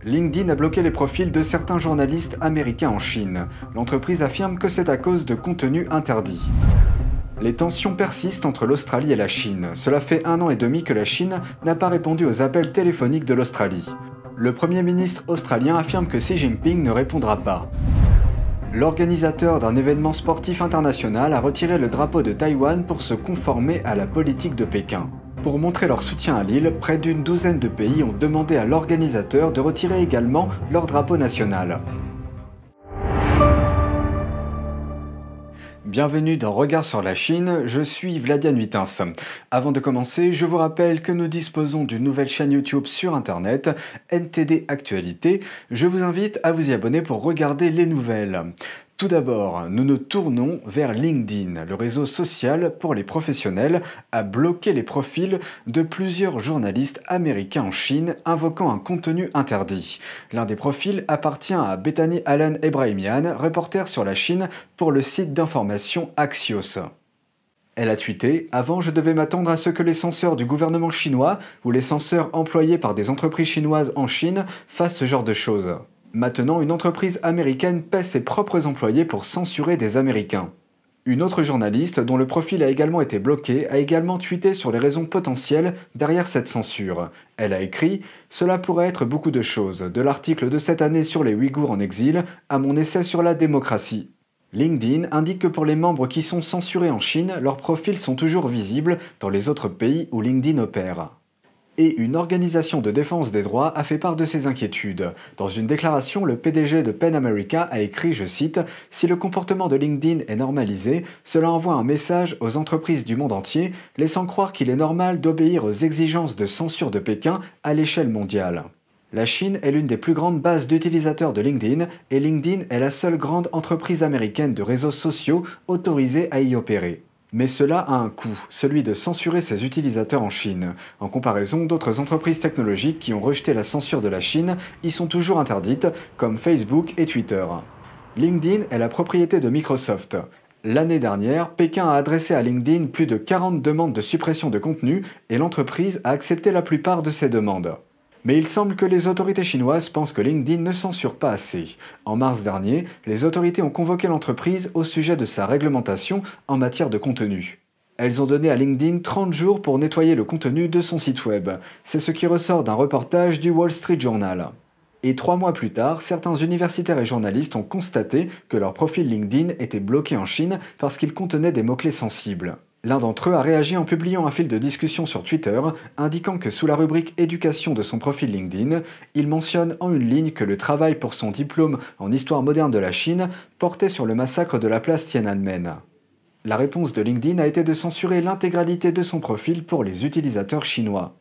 LinkedIn a bloqué les profils de certains journalistes américains en Chine. L'entreprise affirme que c'est à cause de contenus interdits. Les tensions persistent entre l'Australie et la Chine. Cela fait 1 an et demi que la Chine n'a pas répondu aux appels téléphoniques de l'Australie. Le Premier ministre australien affirme que Xi Jinping ne répondra pas. L'organisateur d'un événement sportif international a retiré le drapeau de Taïwan pour se conformer à la politique de Pékin. Pour montrer leur soutien à l'île, près d'une douzaine de pays ont demandé à l'organisateur de retirer également leur drapeau national. Bienvenue dans Regard sur la Chine, je suis Vladian Huitens. Avant de commencer, je vous rappelle que nous disposons d'une nouvelle chaîne YouTube sur Internet, NTD Actualité. Je vous invite à vous y abonner pour regarder les nouvelles. Tout d'abord, nous nous tournons vers LinkedIn. Le réseau social pour les professionnels a bloqué les profils de plusieurs journalistes américains en Chine invoquant un contenu interdit. L'un des profils appartient à Bethany Allen Ebrahimian, reporter sur la Chine pour le site d'information Axios. Elle a tweeté « Avant, je devais m'attendre à ce que les censeurs du gouvernement chinois ou les censeurs employés par des entreprises chinoises en Chine fassent ce genre de choses. Maintenant, une entreprise américaine paie ses propres employés pour censurer des Américains. » Une autre journaliste, dont le profil a également été bloqué, a également tweeté sur les raisons potentielles derrière cette censure. Elle a écrit « Cela pourrait être beaucoup de choses, de l'article de cette année sur les Ouïghours en exil à mon essai sur la démocratie. » LinkedIn indique que pour les membres qui sont censurés en Chine, leurs profils sont toujours visibles dans les autres pays où LinkedIn opère. Et une organisation de défense des droits a fait part de ses inquiétudes. Dans une déclaration, le PDG de PEN America a écrit, je cite, « Si le comportement de LinkedIn est normalisé, cela envoie un message aux entreprises du monde entier, laissant croire qu'il est normal d'obéir aux exigences de censure de Pékin à l'échelle mondiale. » La Chine est l'une des plus grandes bases d'utilisateurs de LinkedIn et LinkedIn est la seule grande entreprise américaine de réseaux sociaux autorisée à y opérer. Mais cela a un coût, celui de censurer ses utilisateurs en Chine. En comparaison, d'autres entreprises technologiques qui ont rejeté la censure de la Chine y sont toujours interdites, comme Facebook et Twitter. LinkedIn est la propriété de Microsoft. L'année dernière, Pékin a adressé à LinkedIn plus de 40 demandes de suppression de contenu et l'entreprise a accepté la plupart de ces demandes. Mais il semble que les autorités chinoises pensent que LinkedIn ne censure pas assez. En mars dernier, les autorités ont convoqué l'entreprise au sujet de sa réglementation en matière de contenu. Elles ont donné à LinkedIn 30 jours pour nettoyer le contenu de son site web. C'est ce qui ressort d'un reportage du Wall Street Journal. Et 3 mois plus tard, certains universitaires et journalistes ont constaté que leur profil LinkedIn était bloqué en Chine parce qu'il contenait des mots-clés sensibles. L'un d'entre eux a réagi en publiant un fil de discussion sur Twitter, indiquant que sous la rubrique éducation de son profil LinkedIn, il mentionne en une ligne que le travail pour son diplôme en histoire moderne de la Chine portait sur le massacre de la place Tiananmen. La réponse de LinkedIn a été de censurer l'intégralité de son profil pour les utilisateurs chinois.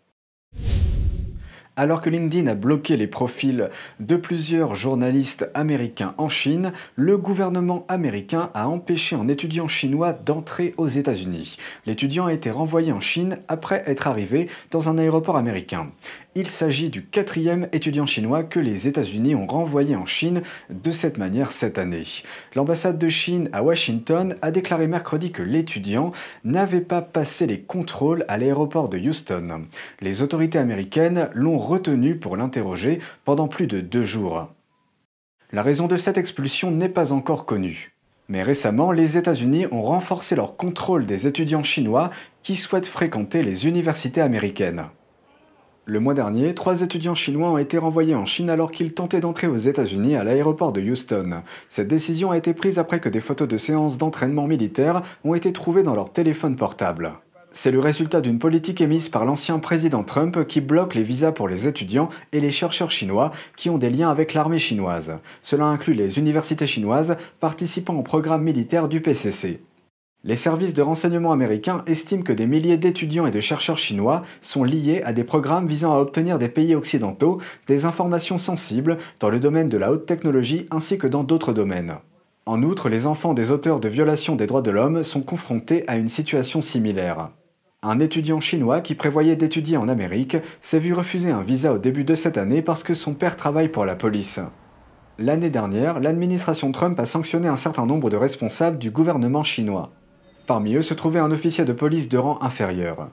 Alors que LinkedIn a bloqué les profils de plusieurs journalistes américains en Chine, le gouvernement américain a empêché un étudiant chinois d'entrer aux États-Unis. L'étudiant a été renvoyé en Chine après être arrivé dans un aéroport américain. Il s'agit du 4e étudiant chinois que les États-Unis ont renvoyé en Chine de cette manière cette année. L'ambassade de Chine à Washington a déclaré mercredi que l'étudiant n'avait pas passé les contrôles à l'aéroport de Houston. Les autorités américaines l'ont retenu pour l'interroger pendant plus de 2 jours. La raison de cette expulsion n'est pas encore connue. Mais récemment, les États-Unis ont renforcé leur contrôle des étudiants chinois qui souhaitent fréquenter les universités américaines. Le mois dernier, 3 étudiants chinois ont été renvoyés en Chine alors qu'ils tentaient d'entrer aux États-Unis à l'aéroport de Houston. Cette décision a été prise après que des photos de séances d'entraînement militaire ont été trouvées dans leur téléphone portable. C'est le résultat d'une politique émise par l'ancien président Trump qui bloque les visas pour les étudiants et les chercheurs chinois qui ont des liens avec l'armée chinoise. Cela inclut les universités chinoises participant au programme militaire du PCC. Les services de renseignement américains estiment que des milliers d'étudiants et de chercheurs chinois sont liés à des programmes visant à obtenir des pays occidentaux des informations sensibles dans le domaine de la haute technologie ainsi que dans d'autres domaines. En outre, les enfants des auteurs de violations des droits de l'homme sont confrontés à une situation similaire. Un étudiant chinois qui prévoyait d'étudier en Amérique s'est vu refuser un visa au début de cette année parce que son père travaille pour la police. L'année dernière, l'administration Trump a sanctionné un certain nombre de responsables du gouvernement chinois. Parmi eux se trouvait un officier de police de rang inférieur.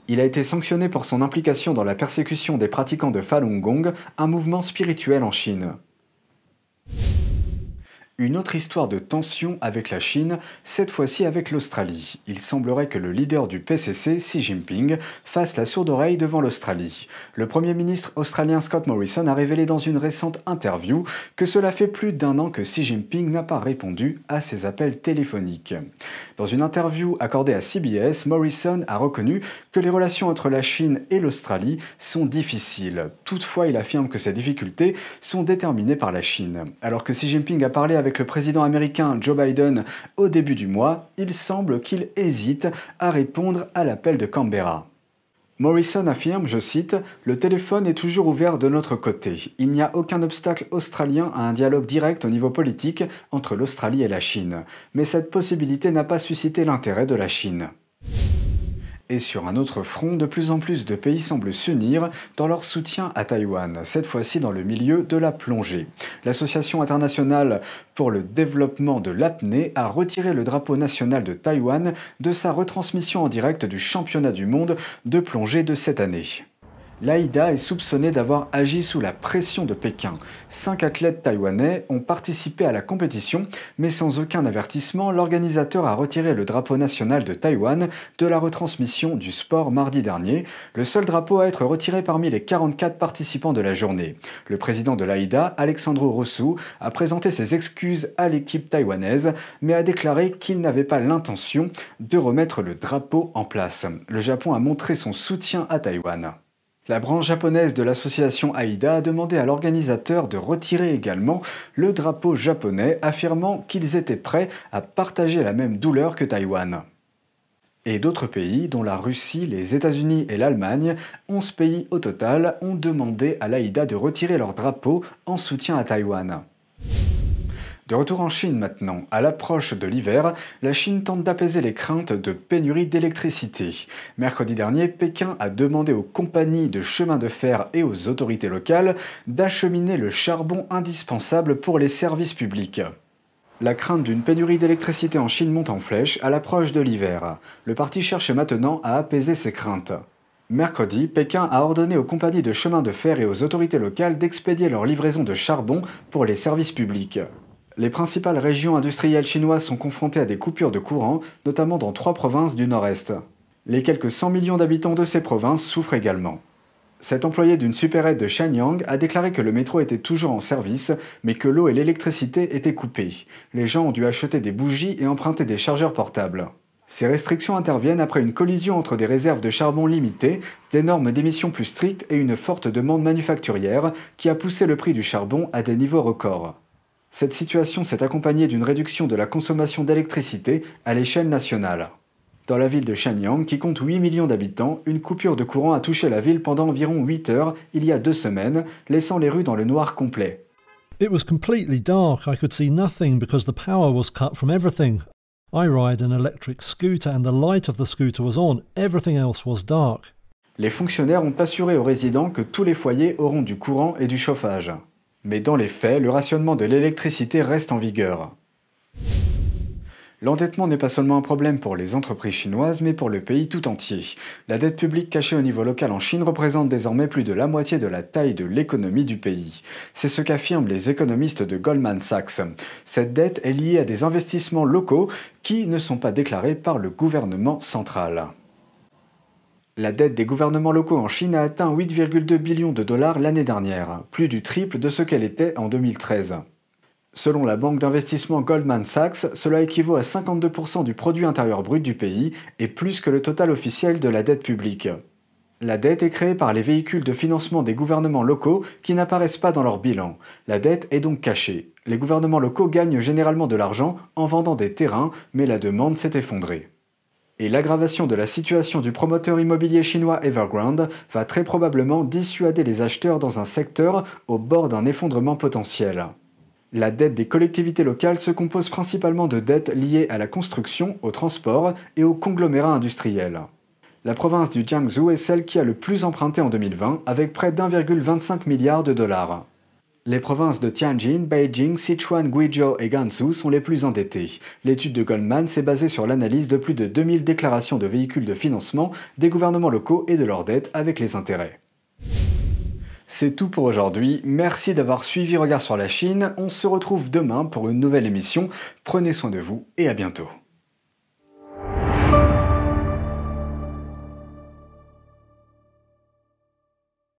Il a été sanctionné pour son implication dans la persécution des pratiquants de Falun Gong, un mouvement spirituel en Chine. Une autre histoire de tension avec la Chine, cette fois-ci avec l'Australie. Il semblerait que le leader du PCC, Xi Jinping, fasse la sourde oreille devant l'Australie. Le Premier ministre australien Scott Morrison a révélé dans une récente interview que cela fait plus d'1 an que Xi Jinping n'a pas répondu à ses appels téléphoniques. Dans une interview accordée à CBS, Morrison a reconnu que les relations entre la Chine et l'Australie sont difficiles. Toutefois, il affirme que ces difficultés sont déterminées par la Chine. Alors que Xi Jinping a parlé avec le président américain Joe Biden au début du mois, il semble qu'il hésite à répondre à l'appel de Canberra. Morrison affirme, je cite, « Le téléphone est toujours ouvert de notre côté. Il n'y a aucun obstacle australien à un dialogue direct au niveau politique entre l'Australie et la Chine. Mais cette possibilité n'a pas suscité l'intérêt de la Chine. » Et sur un autre front, de plus en plus de pays semblent s'unir dans leur soutien à Taïwan, cette fois-ci dans le milieu de la plongée. L'Association internationale pour le développement de l'apnée a retiré le drapeau national de Taïwan de sa retransmission en direct du championnat du monde de plongée de cette année. L'AIDA est soupçonnée d'avoir agi sous la pression de Pékin. 5 athlètes taïwanais ont participé à la compétition, mais sans aucun avertissement, l'organisateur a retiré le drapeau national de Taïwan de la retransmission du sport mardi dernier, le seul drapeau à être retiré parmi les 44 participants de la journée. Le président de l'AIDA, Alexandru Rosu, a présenté ses excuses à l'équipe taïwanaise, mais a déclaré qu'il n'avait pas l'intention de remettre le drapeau en place. Le Japon a montré son soutien à Taïwan. La branche japonaise de l'association AIDA a demandé à l'organisateur de retirer également le drapeau japonais, affirmant qu'ils étaient prêts à partager la même douleur que Taïwan. Et d'autres pays, dont la Russie, les États-Unis et l'Allemagne, 11 pays au total, ont demandé à l'AIDA de retirer leur drapeau en soutien à Taïwan. De retour en Chine maintenant. À l'approche de l'hiver, la Chine tente d'apaiser les craintes de pénurie d'électricité. Mercredi dernier, Pékin a demandé aux compagnies de chemin de fer et aux autorités locales d'acheminer le charbon indispensable pour les services publics. La crainte d'une pénurie d'électricité en Chine monte en flèche à l'approche de l'hiver. Le parti cherche maintenant à apaiser ces craintes. Mercredi, Pékin a ordonné aux compagnies de chemin de fer et aux autorités locales d'expédier leur livraison de charbon pour les services publics. Les principales régions industrielles chinoises sont confrontées à des coupures de courant, notamment dans 3 provinces du nord-est. Les quelques 100 millions d'habitants de ces provinces souffrent également. Cet employé d'une supérette de Shenyang a déclaré que le métro était toujours en service, mais que l'eau et l'électricité étaient coupées. Les gens ont dû acheter des bougies et emprunter des chargeurs portables. Ces restrictions interviennent après une collision entre des réserves de charbon limitées, des normes d'émissions plus strictes et une forte demande manufacturière qui a poussé le prix du charbon à des niveaux records. Cette situation s'est accompagnée d'une réduction de la consommation d'électricité à l'échelle nationale. Dans la ville de Shenyang, qui compte 8 millions d'habitants, une coupure de courant a touché la ville pendant environ 8 heures il y a 2 semaines, laissant les rues dans le noir complet. It was completely dark. I could see nothing because the power was cut from everything. I ride an electric scooter and the light of the scooter was on. Everything else was dark. Les fonctionnaires ont assuré aux résidents que tous les foyers auront du courant et du chauffage. Mais dans les faits, le rationnement de l'électricité reste en vigueur. L'endettement n'est pas seulement un problème pour les entreprises chinoises, mais pour le pays tout entier. La dette publique cachée au niveau local en Chine représente désormais plus de la moitié de la taille de l'économie du pays. C'est ce qu'affirment les économistes de Goldman Sachs. Cette dette est liée à des investissements locaux qui ne sont pas déclarés par le gouvernement central. La dette des gouvernements locaux en Chine a atteint 8,2 billions de dollars l'année dernière, plus du triple de ce qu'elle était en 2013. Selon la banque d'investissement Goldman Sachs, cela équivaut à 52% du produit intérieur brut du pays et plus que le total officiel de la dette publique. La dette est créée par les véhicules de financement des gouvernements locaux qui n'apparaissent pas dans leur bilan. La dette est donc cachée. Les gouvernements locaux gagnent généralement de l'argent en vendant des terrains, mais la demande s'est effondrée. Et l'aggravation de la situation du promoteur immobilier chinois Evergrande va très probablement dissuader les acheteurs dans un secteur au bord d'un effondrement potentiel. La dette des collectivités locales se compose principalement de dettes liées à la construction, au transport et aux conglomérats industriels. La province du Jiangsu est celle qui a le plus emprunté en 2020, avec près d'1,25 milliard de dollars. Les provinces de Tianjin, Beijing, Sichuan, Guizhou et Gansu sont les plus endettées. L'étude de Goldman s'est basée sur l'analyse de plus de 2000 déclarations de véhicules de financement des gouvernements locaux et de leurs dettes avec les intérêts. C'est tout pour aujourd'hui, merci d'avoir suivi Regard sur la Chine, on se retrouve demain pour une nouvelle émission, prenez soin de vous et à bientôt.